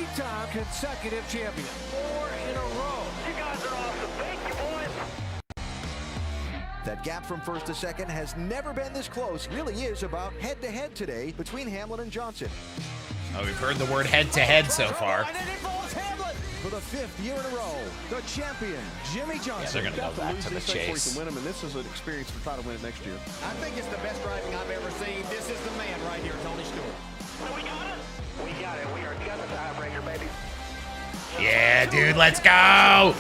three-time consecutive champion. 4 in a row. You guys are awesome. Thank you, boys. That gap from first to second has never been this close. Really is about head-to-head today between Hamlin and Johnson. Oh, we've heard the word head-to-head so far. And it involves Hamlin. For the 5th year in a row, the champion, Jimmy Johnson. Yeah, they're going to go back to the chase. Win them, and this is an experience to try to win it next year. I think it's the best driving I've ever seen. This is the man right here, Tony Stewart. So we got it. We got it. We are got the tiebreaker, baby. Yeah, dude, let's go. I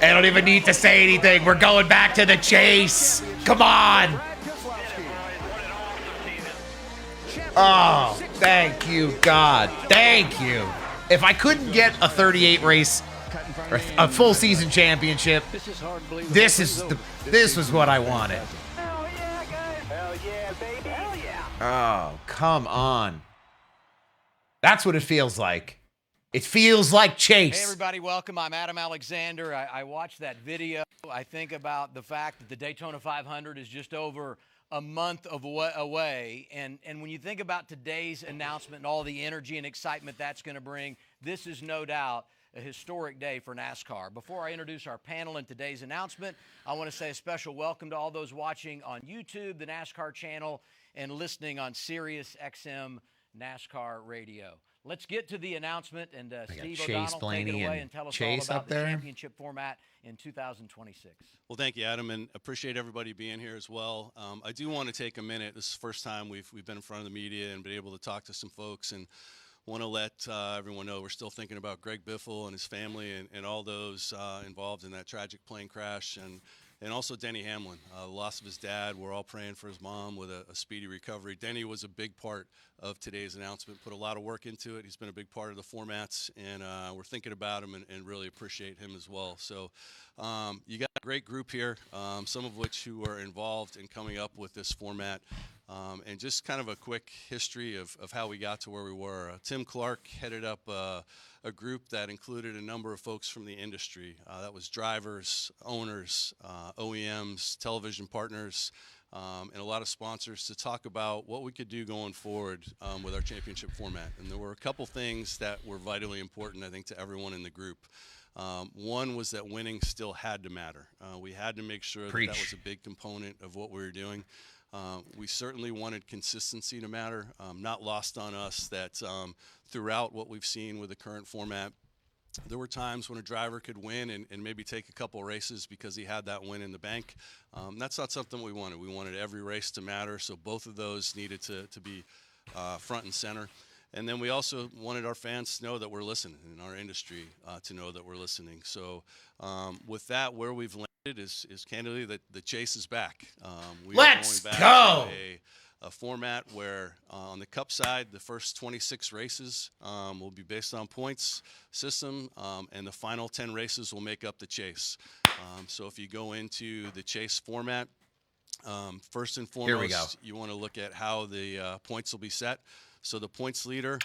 don't even need to say anything. We're going back to the chase. Come on. Oh, thank you, God. Thank you. If I couldn't get a 38 race or a full season championship, this was what I wanted. Hell yeah, guys. Hell yeah, baby. Hell yeah. Oh, come on. That's what it feels like. It feels like chase. Hey, everybody, welcome. I'm Adam Alexander. I watched that video. I think about the fact that the Daytona 500 is just over a month away. And when you think about today's announcement and all the energy and excitement that's going to bring, this is no doubt a historic day for NASCAR. Before I introduce our panel and today's announcement, I want to say a special welcome to all those watching on YouTube, the NASCAR channel, and listening on Sirius XM NASCAR Radio. Let's get to the announcement, and Steve O'Donnell, take it away and tell us all about the championship format in 2026. Well, thank you, Adam, and appreciate everybody being here as well. I do want to take a minute. This is the first time we've been in front of the media and been able to talk to some folks, and want to let everyone know we're still thinking about Greg Biffle and his family and all those involved in that tragic plane crash, and also Denny Hamlin, the loss of his dad. We're all praying for his mom with a speedy recovery. Denny was a big part of today's announcement, put a lot of work into it. He's been a big part of the formats, and we're thinking about him and really appreciate him as well. So you got a great group here, some of which who are involved in coming up with this format. And just kind of a quick history of how we got to where we were. Tim Clark headed up a group that included a number of folks from the industry. That was drivers, owners, OEMs, television partners, and a lot of sponsors to talk about what we could do going forward with our championship format. And there were a couple things that were vitally important, I think, to everyone in the group. One was that winning still had to matter. We had to make sure that was a big component of what we were doing. We certainly wanted consistency to matter. Not lost on us that throughout what we've seen with the current format, there were times when a driver could win and maybe take a couple races because he had that win in the bank. That's not something we wanted. We wanted every race to matter, so both of those needed to be front and center. And then we also wanted our fans to know that we're listening, and our industry to know that we're listening. So with that, where we've landed is candidly that the chase is back. Let's going back go! To a format where on the Cup side, the first 26 races will be based on points system, and the final 10 races will make up the chase. So if you go into the chase format, first and foremost, you want to look at how the points will be set. So the points leader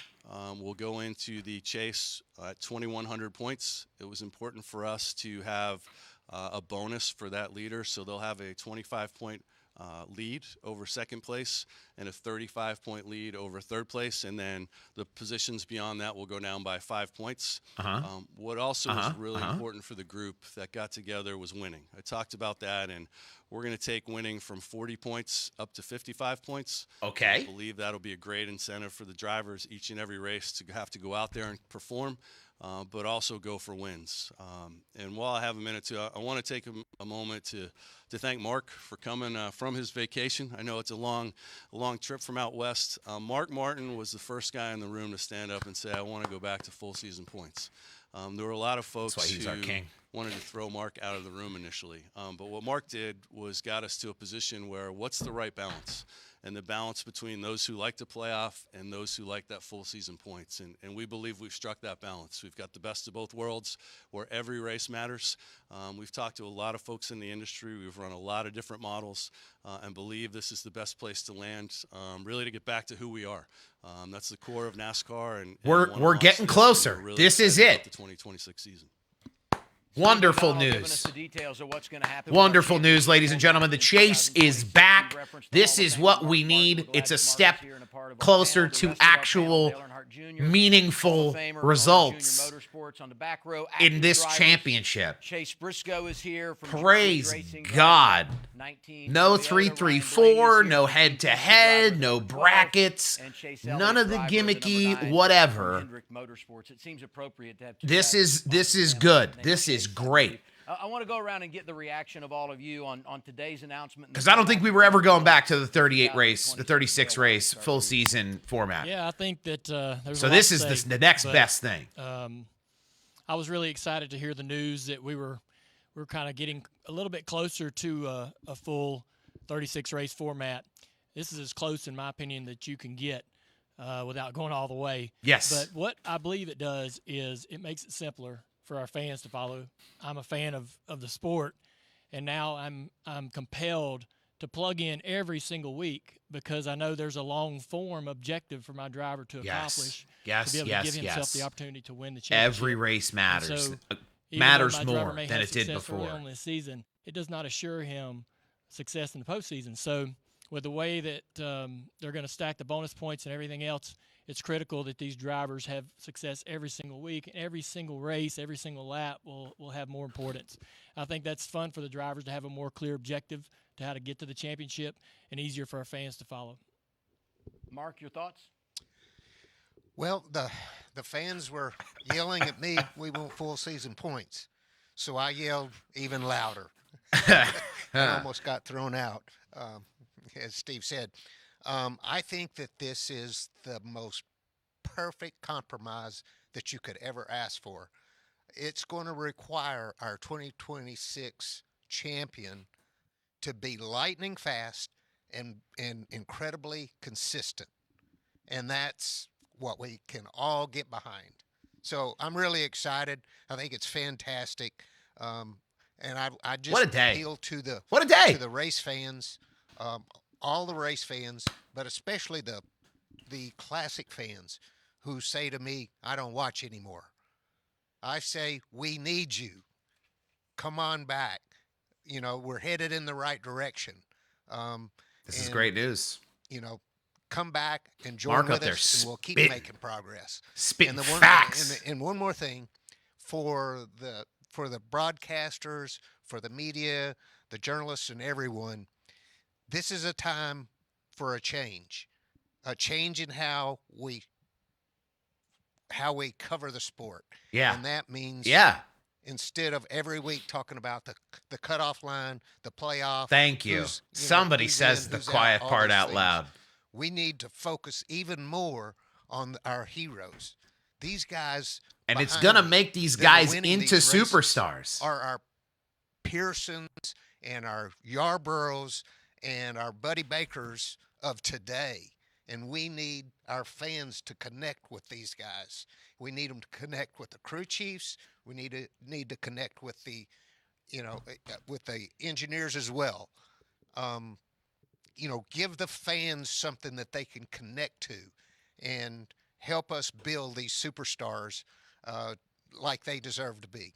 will go into the chase at 2,100 points. It was important for us to have a bonus for that leader, so they'll have a 25-point lead over second place and a 35-point lead over third place, and then the positions beyond that will go down by 5 points. What also was really important for the group that got together was winning. I talked about that, and we're going to take winning from 40 points up to 55 points. Okay. I believe that'll be a great incentive for the drivers each and every race to have to go out there and perform, but also go for wins. And while I have a minute to, I want to take a moment to thank Mark for coming from his vacation. I know it's a long trip from out west. Mark Martin was the first guy in the room to stand up and say, I want to go back to full season points. There were a lot of folks who wanted to throw Mark out of the room initially. But what Mark did was got us to a position where what's the right balance? And the balance between those who like to play off and those who like that full season points. And we believe we've struck that balance. We've got the best of both worlds where every race matters. We've talked to a lot of folks in the industry. We've run a lot of different models and believe this is the best place to land, really to get back to who we are. That's the core of NASCAR. And we're getting closer. Really this is it. The 2026 season. Wonderful news. Wonderful news, ladies and gentlemen. The chase is back. This is what we need. It's a step closer to actual Jr., meaningful Hall of Famer, owner of results Junior Motorsports on the back row. in Active this drivers. championship. Chase Briscoe is here from Praise Racing. God. 19 No Toyota. 334, Ryan no Blaney is here, head-to-head, driver no number 12, brackets, and Chase none Elliott, of the driver number gimmicky 9 whatever. from Hendrick Motorsports. It seems appropriate to have two This drivers is on good. named This is Chase, I great. believe. I want to go around and get the reaction of all of you on today's announcement. Because I don't think we were ever going back to the 38 race, the 36 race, full season format. Yeah, I think that there's So a lot this to is say, the next but, best thing. I was really excited to hear the news that we're kind of getting a little bit closer to a full 36 race format. This is as close, in my opinion, that you can get without going all the way. Yes. But what I believe it does is it makes it simpler for our fans to follow. I'm a fan of the sport, and now I'm compelled to plug in every single week because I know there's a long form objective for my driver to accomplish. Yes, to be able yes, to give himself yes. the opportunity to win the championship. Every race matters. And so, even Matters though my driver more may than have it did success early before. on this season, it does not assure him success in the postseason. So with the way that they're going to stack the bonus points and everything else, it's critical that these drivers have success every single week, and every single race, every single lap will have more importance. I think that's fun for the drivers to have a more clear objective to how to get to the championship and easier for our fans to follow. Mark, your thoughts? Well, the fans were yelling at me, we want full season points. So I yelled even louder. I almost got thrown out, as Steve said. I think that this is the most perfect compromise that you could ever ask for. It's going to require our 2026 champion to be lightning fast and incredibly consistent. And that's what we can all get behind. So I'm really excited. I think it's fantastic. And I just What a day. appeal to the What a day. to the race fans, all the race fans, but especially the classic fans who say to me, I don't watch anymore. I say, we need you. Come on back. You know, we're headed in the right direction. This is great news. You know, come back and join Mark up with there, us, and we'll keep spitting. making progress. Spitting and facts. And one more thing, for the broadcasters, for the media, the journalists, and everyone, this is a time for a change in how we cover the sport. Yeah. And that means instead of every week talking about the cutoff line, the playoff. Thank you. Somebody who's says in, the who's quiet all part those out things. loud. We need to focus even more on our heroes. These guys. And it's behind going to make these that are guys winning into these races superstars. Are our Pearsons and our Yarboroughs and our Buddy Bakers of today. And we need our fans to connect with these guys. We need them to connect with the crew chiefs. We need to connect with the engineers as well. Give the fans something that they can connect to, and help us build these superstars like they deserve to be.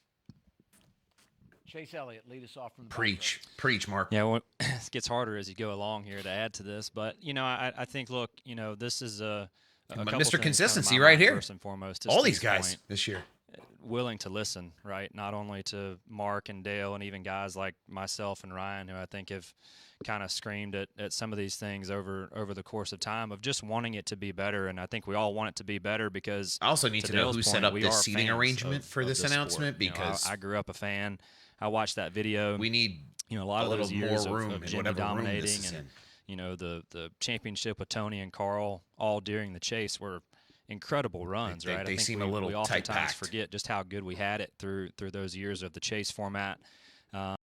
Chase Elliott, lead us off from the Preach. Preach, Mark. Yeah, well, it gets harder as you go along here to add to this. But, I think, look, this is a couple Mr. things come to Consistency my right mind here. First and foremost, All to these Steve's guys point, this year. willing to listen, right? Not only to Mark and Dale and even guys like myself and Ryan, who I think have kind of screamed at some of these things over the course of time of just wanting it to be better. And I think we all want it to be better because I also need to know Dale's who set point, up we this are seating fans arrangement for of this the sport. announcement because I grew up a fan. I watched that video. We need a lot a of little those years more room of in Jimmy whatever room dominating this is and in. the championship with Tony and Carl all during the chase were incredible runs, right? They I think seem we, a little we oftentimes tight-packed. forget just how good we had it through those years of the chase format.